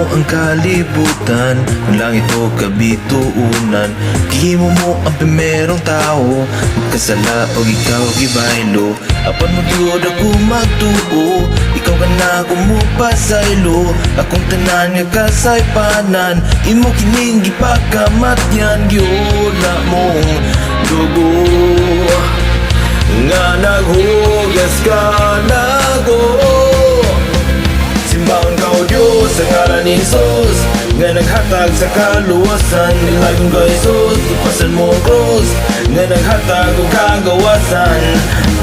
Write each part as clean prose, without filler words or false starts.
Ang kalibutan, kung langit o kabituunan, gihimo mo ang primerong tao, magkasala o ikaw gibaylo. Apan mo gyud ako magtuo, ikaw ka na kumupasaylo. Akong tanan nga kasaypanan, imo kining gipakamatyan. Giula mong dugo nga naghugas ka nago. Simbang kau Diyos sa ngalan ni Jesus, nga naghatag sa kaluwasan. Nilayon ka Jesus, ipasan mo ang cross, nga naghatag ang kagawasan.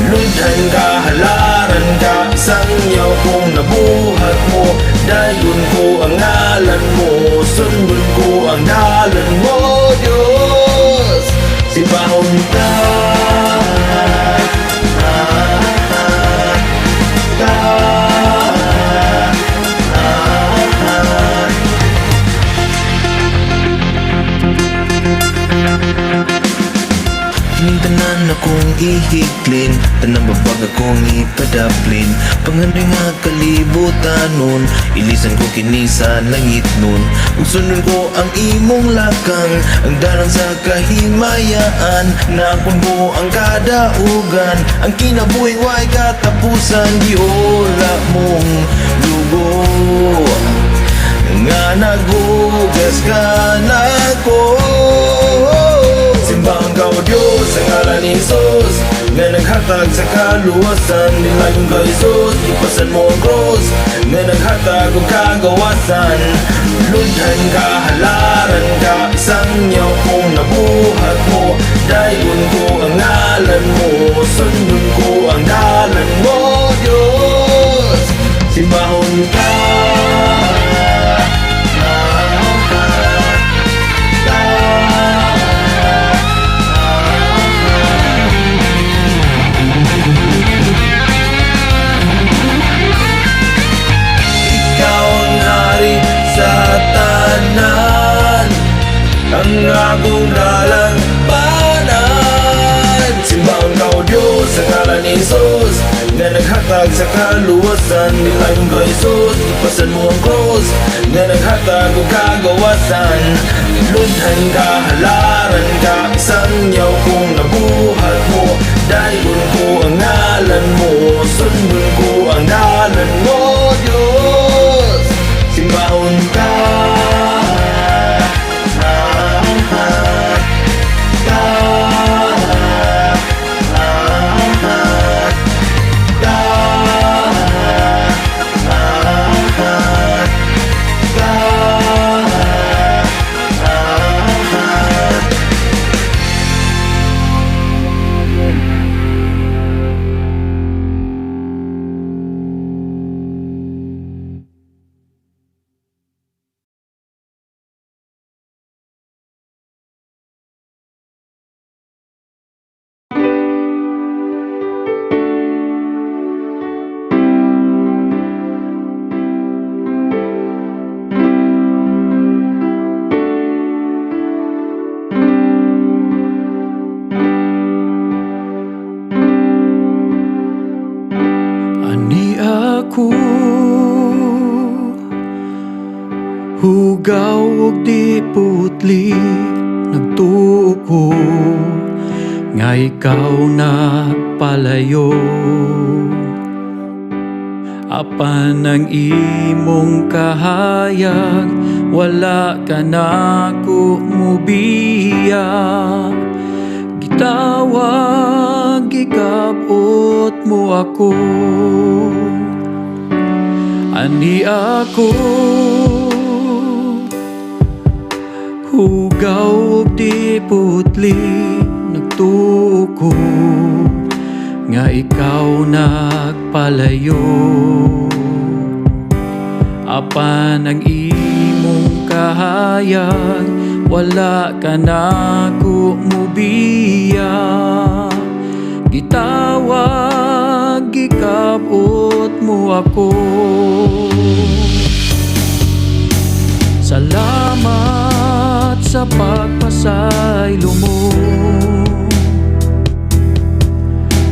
Lundhan ka, halaran ka, isang yaw kong nabuhat mo. Dayon ko ang ngalan mo, sundon ko ang dalan mo, Diyos. Simbahon ka, tanan akong ihiklin, tanang babag akong ipadaplin. Pangandoy nga kalibutan nun, ilisan ko kini sa langit nun. Ug sunod ko ang imong lakang, ang dalan sa kahimayaan. Nakon mo ang kadaugan, ang kinabuhing way katapusan. Giula mong dugo nga naghugas ka nako. Simbang kau Diyos sa ngalan ni Jesus, nga naghatag sa kaluwasan. Nilayon ka Jesus, ipasan mo ang cross, nga naghatag ang kagawasan. Lundhan ka, halaran ka, isang yaw kong nabuhat mo. Dayon ko ang ngalan mo, sundon ko ang dalan mo, Diyos. Simbahon ka, ang akong dalang panan. Simbang kau Diyos sa ngalan ni Jesus, nga naghatag sa kaluwasan. Nilayon ka Jesus, ipasan mo ang cross, nga naghatag ang kagawasan. Lundhan ka, halaran ka, isang yaw kong nabuhat mo. Dayon ko ang ngalan mo, sundon ko ang dalan mo, Diyos. Simbahon ka, hugaw og di putli, nagtuo ko nga ikaw nagpalayo. Apan ang imong kahayag, wala ka na ko mubiya. Gitawag, gikabot mo ako, ani ako. Hugaw og di putli, nagtuo ko nga ikaw nagpalayo. Apan ang imong kahayag, wala ka na ko mubiya. Gitawag, gikabot mo ako. Salamat sa pagpasaylo mo,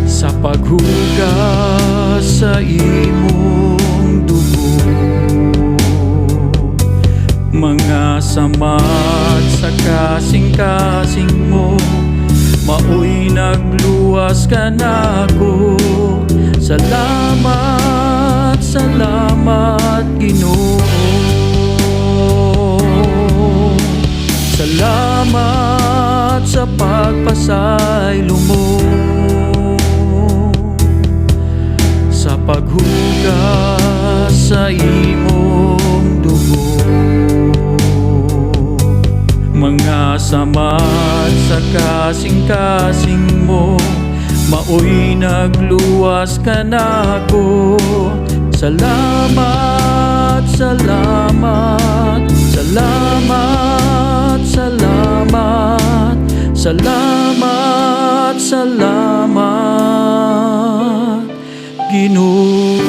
sa paghugas sa imong dugo. Mga samat sa kasing-kasing mo, maoy nagluwas ka na ko. Salamat, salamat Ginoo. Salamat sa pagpasaylo mo, sa paghugas sa imong dugo. Mga samat sa kasing-kasing mo, maoy nagluwas ka na ko. Salamat, salamat, salamat, salamat, salamat, salamat Ginoo.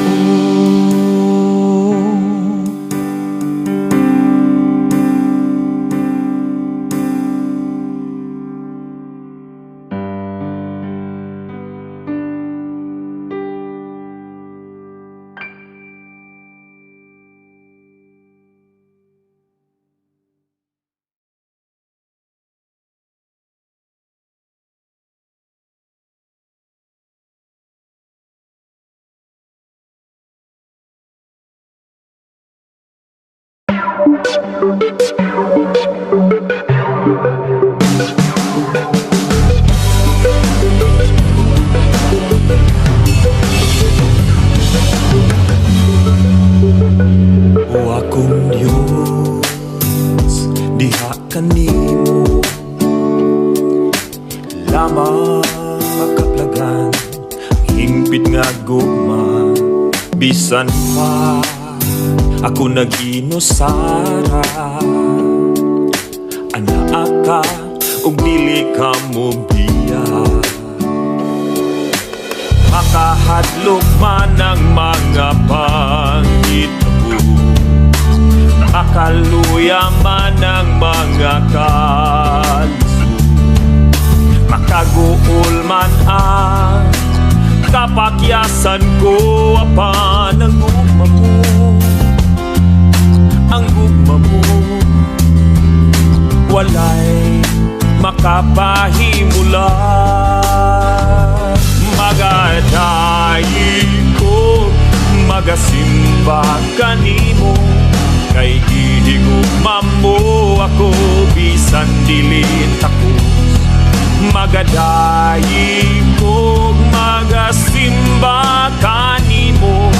O akong Diyos, diha kanimo lamang makaplagan ang hingpit nga gugma. Bisan pa ako nag-inusara, anaa ka ug dili ka mo biya. Makahadlok man ang mga pangitabo, makaluya man ang mga kalisod, makaguol man ang kapakyasan ko. Apan ang gugma mo, ang gugma mo, walay makapahimula. Magadayi ko, magasimba kanimo, kay gihigugma mo ako bisan dili takos. Magadayi ko, magasimba kanimo,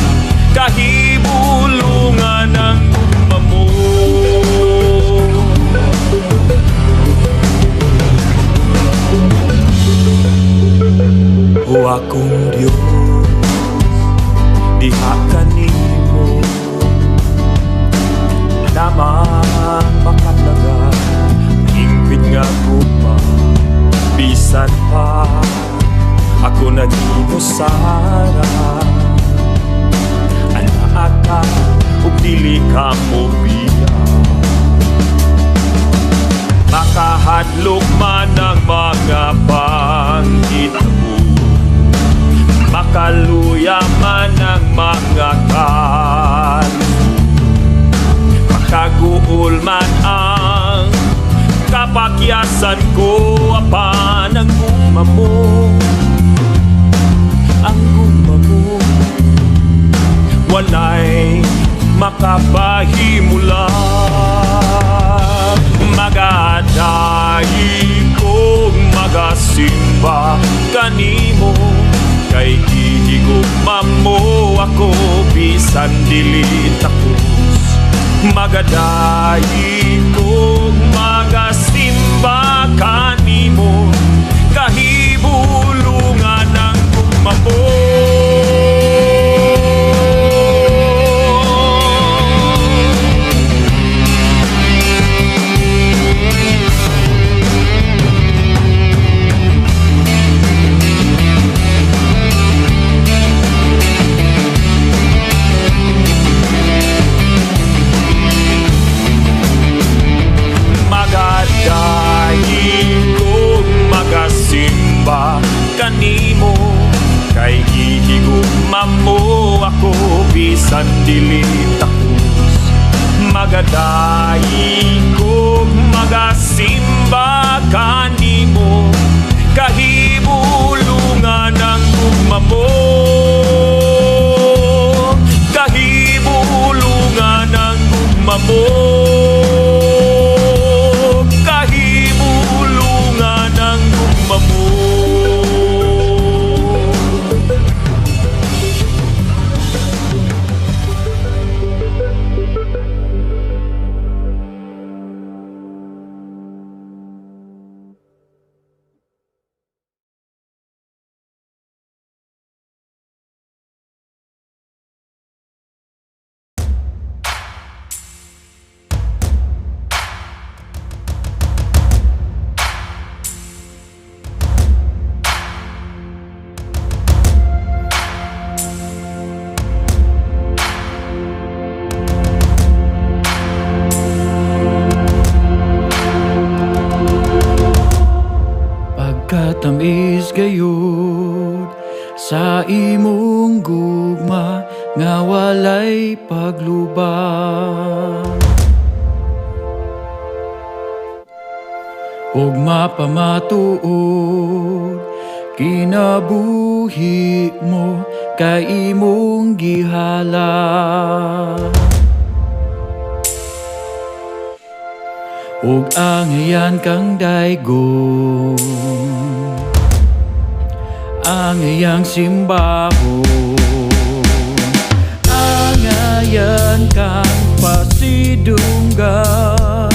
kahibulungan ang gugma mo. O akong Diyos, diha kanimo lamang makatlagan ang hingpit nga gugma. Bisan pa ako nag-inusara, anaa ka ug dili ka mo biya. Makahadlok man ang mga pangitabo, makaluya man ang mga kalisod, makaguol man ang kapakyasan ko. Apan ang gugma mo, ang gugma mo, walay makapahimula. Magadayi ko, magasimba kanimo, kay gihigugma mo ako bisan dili takos. Magadayi ko, magasimba kanimo, kahibulungan ang gugma mo. Dai kog magasimba kanimo, kahibulungan ang gugma mo, kahibulungan ang gugma mo, kahibulungan ang gugma mo. Pagkatamis gayud sa imong gugma nga walay paglubang, ug mapamatuod kinabuhi mo kay imong gihala. Ug angayan kang daygon, angayang simbahon, angayan kang pasidunggan,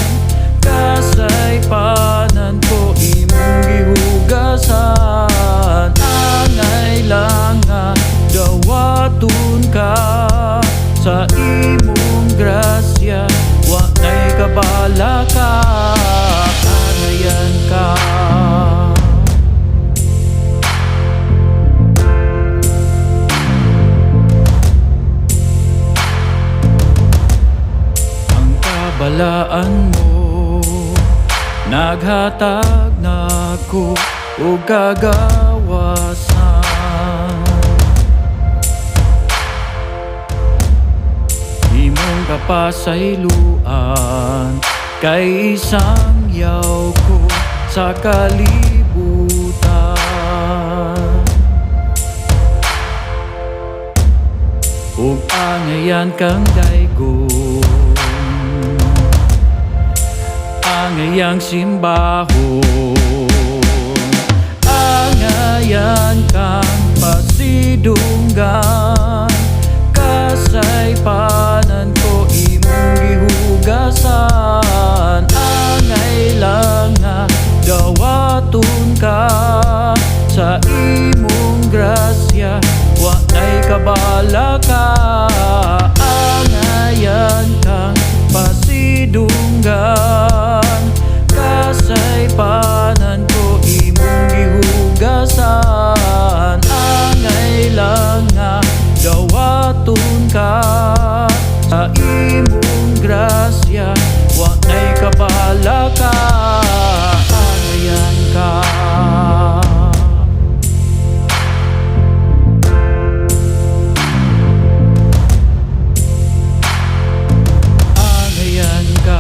kasay panan ko imong gihugasan. Angay lang nga dawaton ka sa imong grasya, wa na'y kabala ka, angayan ka. Ang kabalaan mo naghatag nako og kagawasan, imong kapasayloan kay isang yaw ko sa kalibutan. Ug angayan kang daygon, angayang simbahon, angayan kang pasidunggan, kasay panan ko imong gihugasan. Angay lang nga dawaton ka sa imong grasya, wa na'y kabala ka, angayan kang pasidunggan, kasay panan ko imong gihugasan. Angay lang nga dawaton ka sa imong grasya, wa na'y kabala ka, angayan ka. Angayan ka.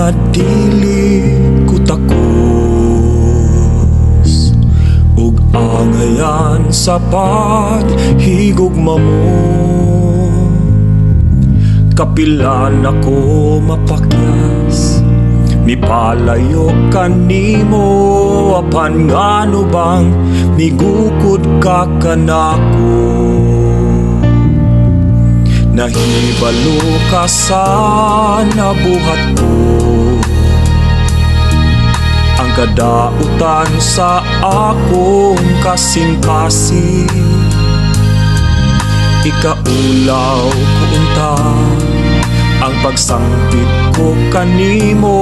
nga dili ko takos ug angayan sa paghigugma mo. Kapilan ako mapakyas mipalayo kanimo apan ngano bang migukod ka kanako. Nahibalo ka sa nabuhat ko, ang kadautan sa akong kasing-kasing. Ikaulaw ko unta ang pagsangpit ko kanimo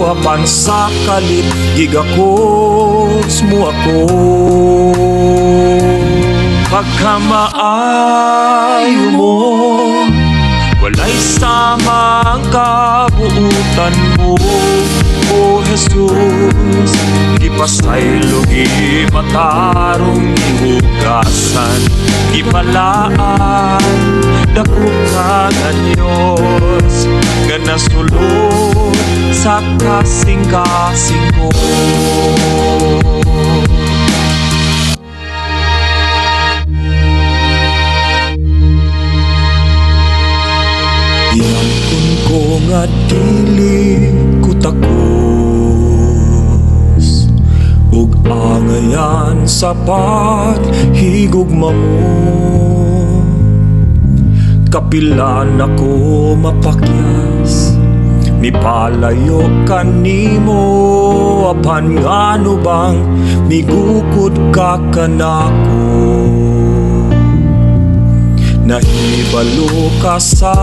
apan sa kalit gigakos mo ako. Pagkamaayo mo, walay samang kabuutan mo, O Jesus. Ipasaylo, imatarong ihugasan, ipalaan, dakot ka nga Diyos, nga nasulod sa kasing-kasing ko. Inangkon ko nga dili ko takos, ug angayan sa paghigugma mo. Kapilan ako mapakyas, mipalayo kanimo apan ngano bang migukod ka kanako. Nahibalo ka sa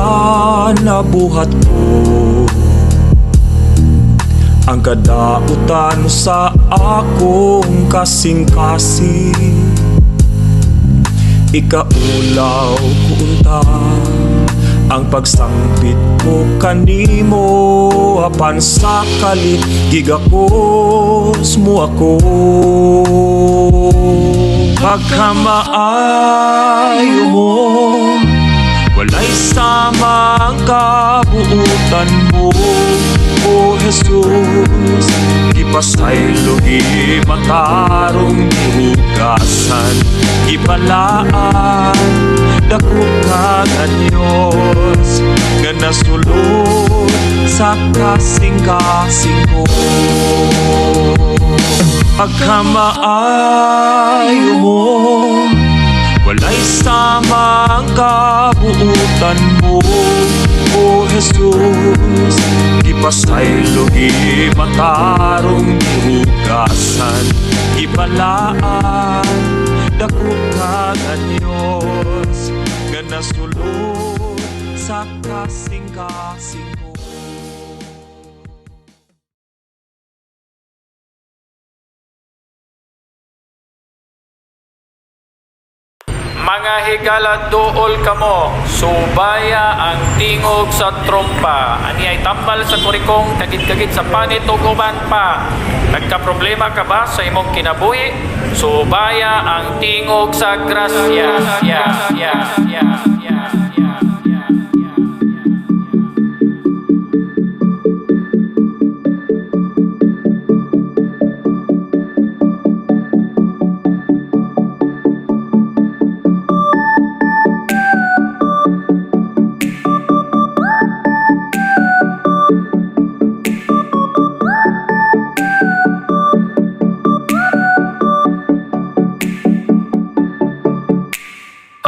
nabuhat ko, ang kadautan sa akong kasing-kasing. Ikaulaw ko unta ang pagsangpit ko kanimo apan sa kalit gigakos mo ako. Pagkamaayo mo, walay samang kabuutan mo, O Jesus. Ipasaylo, imatarong ihugasan, ipalaan, dakot ka nga Diyos, nga nasulod sa kasing-kasing ko. Pagkamaayo mo, walay samang kabuutan mo, O Jesus. Ipasaylo, imatarong ihugasan, ipalaan, dakot ka nga Diyos, nga nasulod sa kasing-kasing ko. Mga higala duol kamo, subaya ang tingog sa trompa. Ani ay tambal sa kurikong, kagit-kagit sa panit ug uban pa. Nagka-problema ka ba sa imong kinabuhi? Subaya ang tingog sa grasya.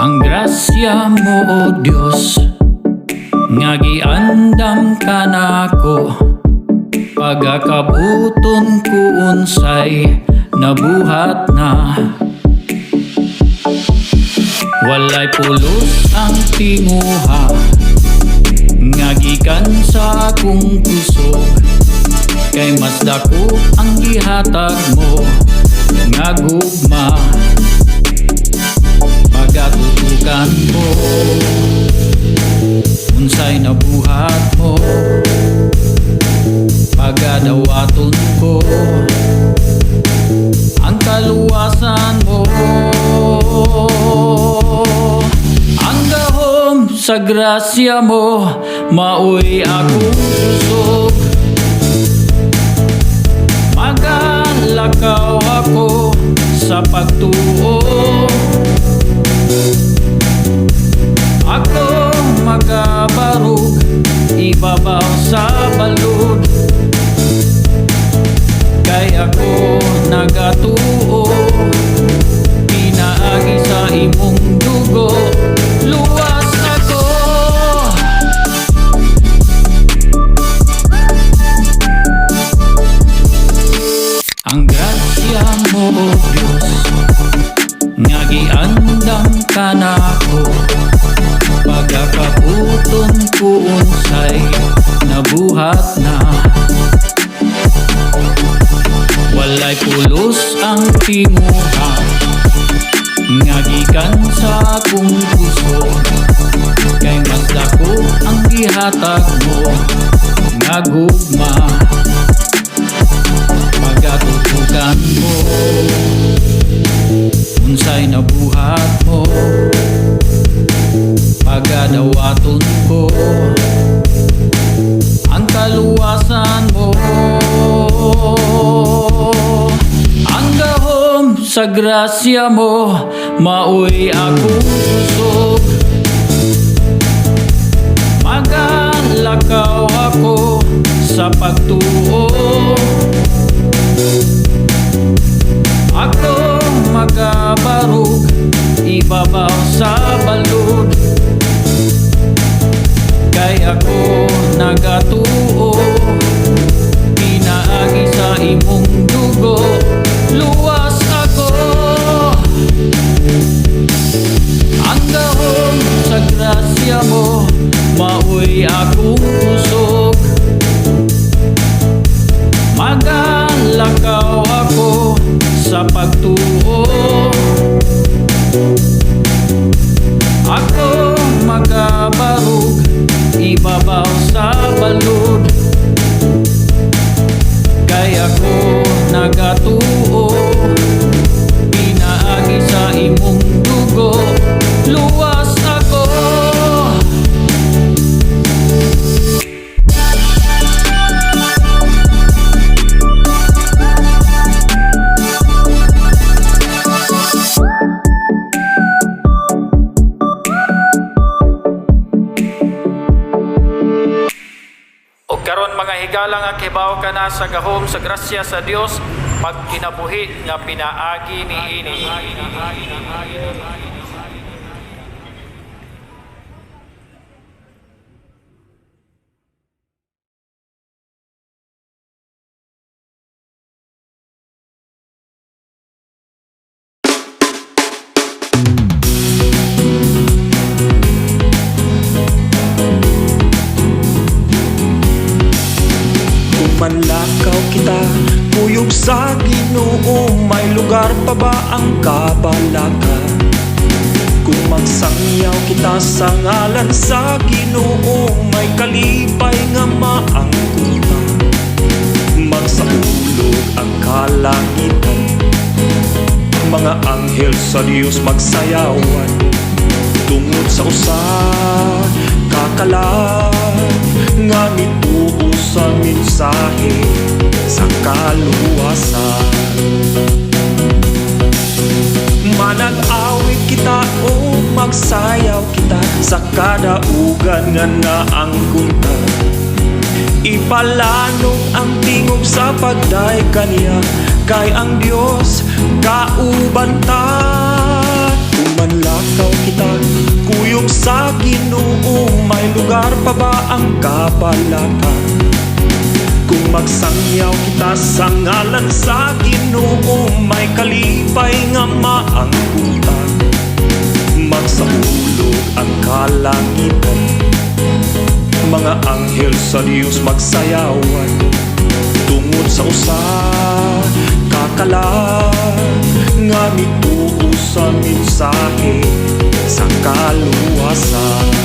Ang grasya mo, O Dios, nga giandam ka nako, pagakabuton ko unsay nabuhat na. Walay pulos ang tinguha, nga gikan sa akong puso, kay mas dako ang gihatag mo, nga gugma. Pagatutukan mo, unsay nabuhat mo, pagadawaton ko ang kaluwasan mo. Ang gahom sa grasya mo, maoy akong kusog. Magalakaw ako sa pagtuo, ako magabarog, ibabaw sa balod. Kay ako nagatuo, pinaagi sa imong dugo, luwas ako. Ang grasya mo, Diyos, nga giandam ka nako, pagkakabuton ko unsay nabuhat na. Walay pulos ang tinguha, nga gikan sa akong puso, kay mas dako ang gihatag mo, nga gugma. Pagatutugan mo, unsay nabuhat mo, pagadawaton ko ang kaluwasan mo. Ang gahom sa grasya mo, maoy akong usog. Magalakaw ako sa pagtuo, ako magabarog, ibabaw sa balod. Kay ako nagatuo, pinaagi sa imong dugo, luwas ako. Ang gahom sa grasya mo, maoy akong usog. Magalakaw ako sa pagtuo, ako magabarog, ibabaw sa balod. Kay ako nagatuo, pinaagi sa imong dugo, luwas ako. Karon mga higalang ang kibaw ka na sa gahom sa grasya sa Dios, pag kinabuhi nga pinaagi ni ini. Manlakaw kita, kuyog sa Ginoo, may lugar pa ba ang kabalakan? Kung magsangyaw kita sa ngalan sa Ginoo, may kalipay nga maangkutan. Magsaulog ang kalangitan, mga anghel sa Diyos magsayawan. Tungod sa usa kakalan nga nituo sa mensahe sa kaluwasan. Manag-awit kita o magsayaw kita sa kadaugan nga naangkunta. Ipalanong ang tingog sa pagday kaniya, kay ang Diyos kauban ta. Kung manlakaw kita, kuyog sa Ginoo, may lugar pa ba ang kapalakan? Kung magsangyaw kita sa ngalan sa Ginoo, may kalipay nga maangkutan. Magsaulog ang kalangitan, mga anghel sa Diyos magsayawan. Tungod sa usa kakalan nga nituo sa mensahe sa kaluwasan.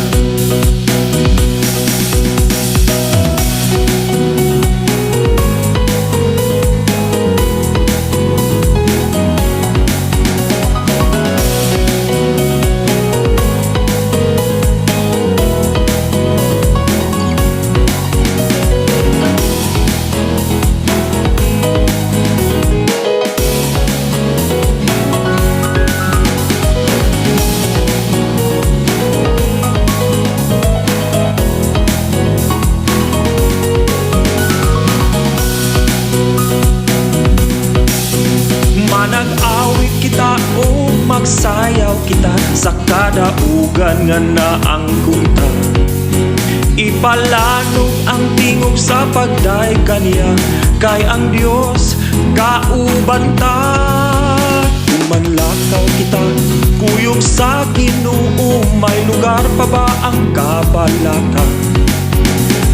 Manag-awit kita o magsayaw kita sa kadaugan nga naang kunta. Ipalanog ang tingog sa pagday kaniya, kay ang Dios kauban ta. Kung manlakaw kita, kuyog sa Ginoo, may lugar pa ba ang kabalaka?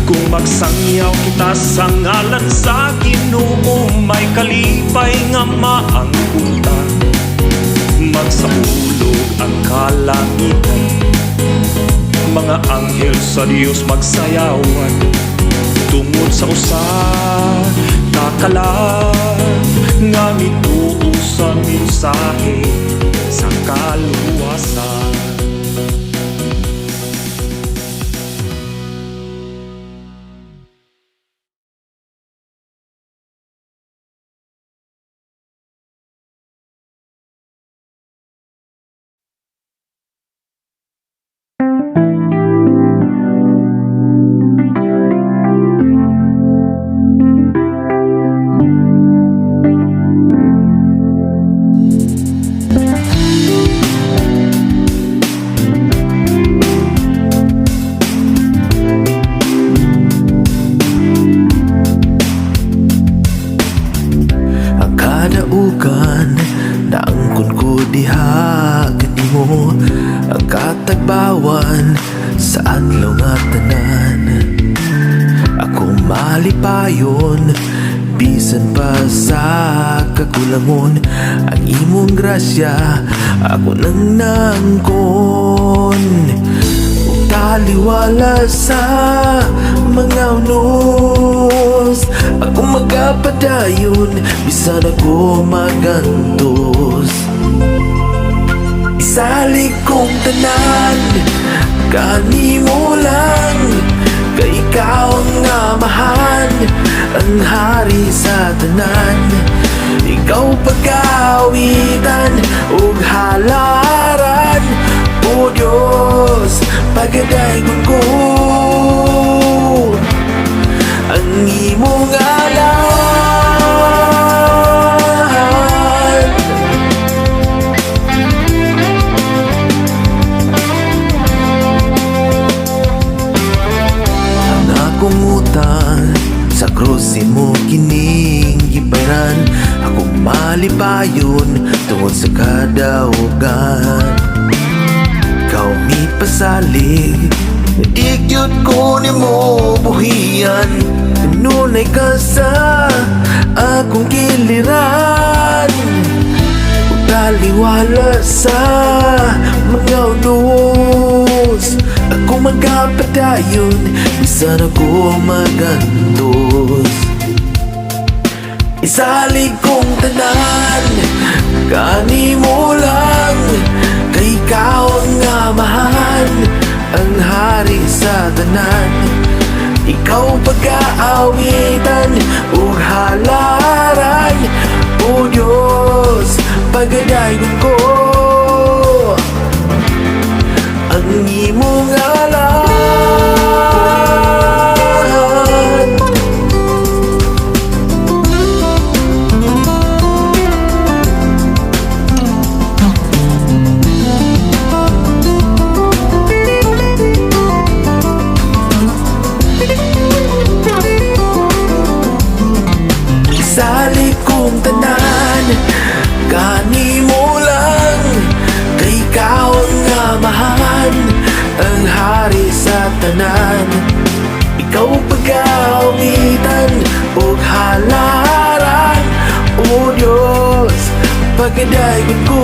Kung magsangyaw kita sa ngalan sa Ginoo, may kalipay nga maang kunta. Magsaulog ang kalangitan, mga anghel sa Diyos magsayawan, tungod sa usa kakalag nga mituo sa mensahe sa kaluwasan. Kadaugan na angkon ko diha kanimo, ang katagbawan sa adlaw nga tanan. Ako malipayon bisan pa sa kakulangon, ang imong grasya ako nang nangkon. Ug taliwala sa mga unos, ako magapadayon bisan ako magantos. Isalig kong tanan kanimo lang, kay ikaw ang amahan, ang hari sa tanan. Ikaw pagkawitan ug halaran, o Diyos pagadaygon ko ang imong ngalan. Ang akong utang sa krus mo kining gibayaran, ako malipayon tungod sa kadaugan. Ikaw mi pasalig, igyot ko ni mo buhian, nunay ka sa akong giliran. Ug taliwala sa mga unos, ako magapadayon bisan ako magantos. Isalig kong tanan kanimo lang, kay ikaw ang amahan, ang hari sa tanan. Ikaw pag-aawitan ug halaran, o Diyos pagadaygon ko ang imong ngalan. Isalig kong tanan kanimo lang, kay ikaw ang amahan, ang hari sa tanan. Ikaw pag-aawitan ug halaran, o Diyos pagadaygon ko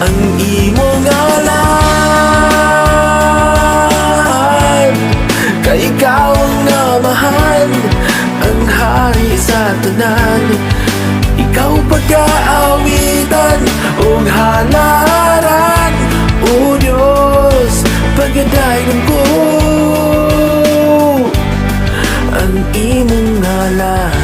ang imong ngalan. Kay ikaw ang amahan, ang hari sa tanan. Ikaw pag-aawitan ug halaran, o Diyos pagadaygon ko ang imong ngalan.